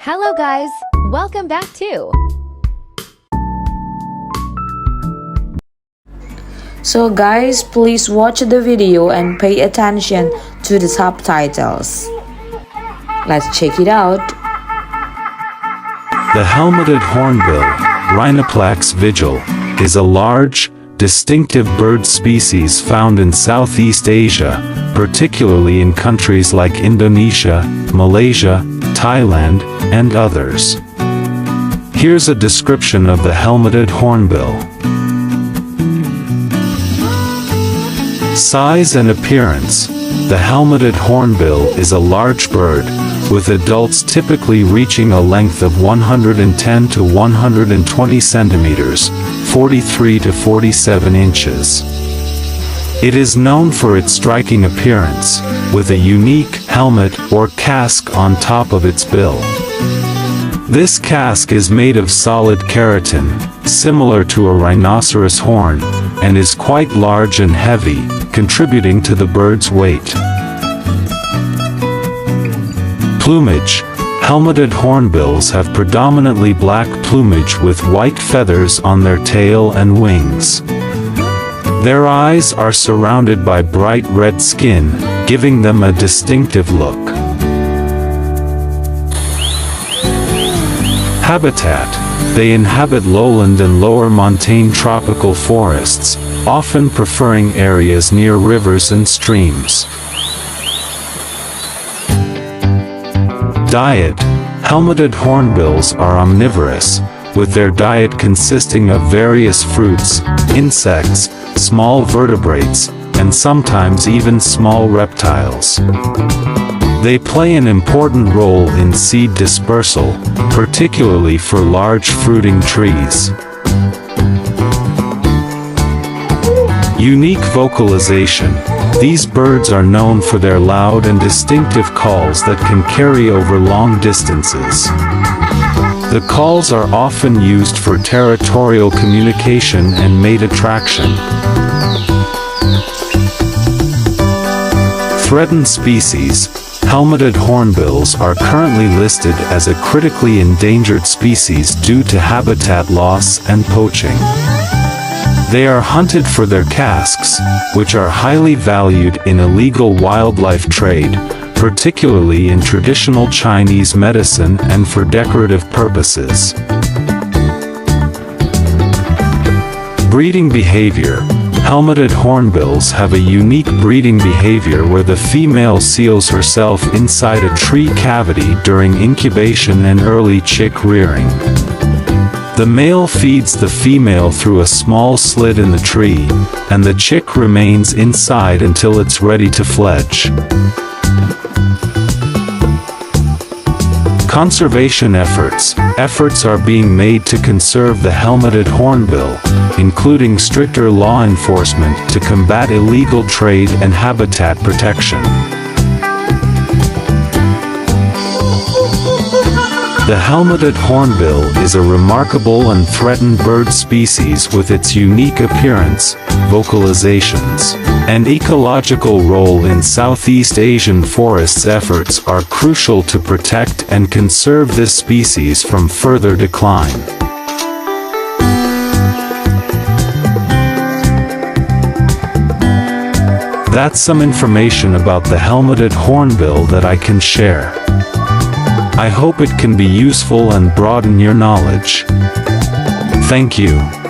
Hello guys, welcome back too. So guys, please watch the video and pay attention to the subtitles. Let's check it out. The helmeted hornbill, Rhinoplax vigil, is a large, distinctive bird species found in Southeast Asia, particularly in countries like Indonesia, Malaysia, Thailand, and others. Here's a description of the helmeted hornbill. Size and appearance. The helmeted hornbill is a large bird, with adults typically reaching a length of 110 to 120 centimeters, 43 to 47 inches. It is known for its striking appearance, with a unique helmet or casque on top of its bill. This casque is made of solid keratin, similar to a rhinoceros horn, and is quite large and heavy, contributing to the bird's weight. Plumage. Helmeted hornbills have predominantly black plumage with white feathers on their tail and wings. Their eyes are surrounded by bright red skin, giving them a distinctive look. Habitat. They inhabit lowland and lower montane tropical forests, often preferring areas near rivers and streams. Diet. Helmeted hornbills are omnivorous, with their diet consisting of various fruits, insects, small vertebrates, and sometimes even small reptiles. They play an important role in seed dispersal, particularly for large fruiting trees. Unique vocalization. These birds are known for their loud and distinctive calls that can carry over long distances. The calls are often used for territorial communication and mate attraction. Threatened species. Helmeted hornbills are currently listed as a critically endangered species due to habitat loss and poaching. They are hunted for their casques, which are highly valued in illegal wildlife trade, particularly in traditional Chinese medicine and for decorative purposes. Breeding behavior. Helmeted hornbills have a unique breeding behavior where the female seals herself inside a tree cavity during incubation and early chick rearing. The male feeds the female through a small slit in the tree, and the chick remains inside until it's ready to fledge. Conservation efforts. Efforts are being made to conserve the helmeted hornbill, including stricter law enforcement to combat illegal trade and habitat protection. The helmeted hornbill is a remarkable and threatened bird species with its unique appearance, vocalizations, and ecological role in Southeast Asian forests. Efforts are crucial to protect and conserve this species from further decline. That's some information about the helmeted hornbill that I can share. I hope it can be useful and broaden your knowledge. Thank you.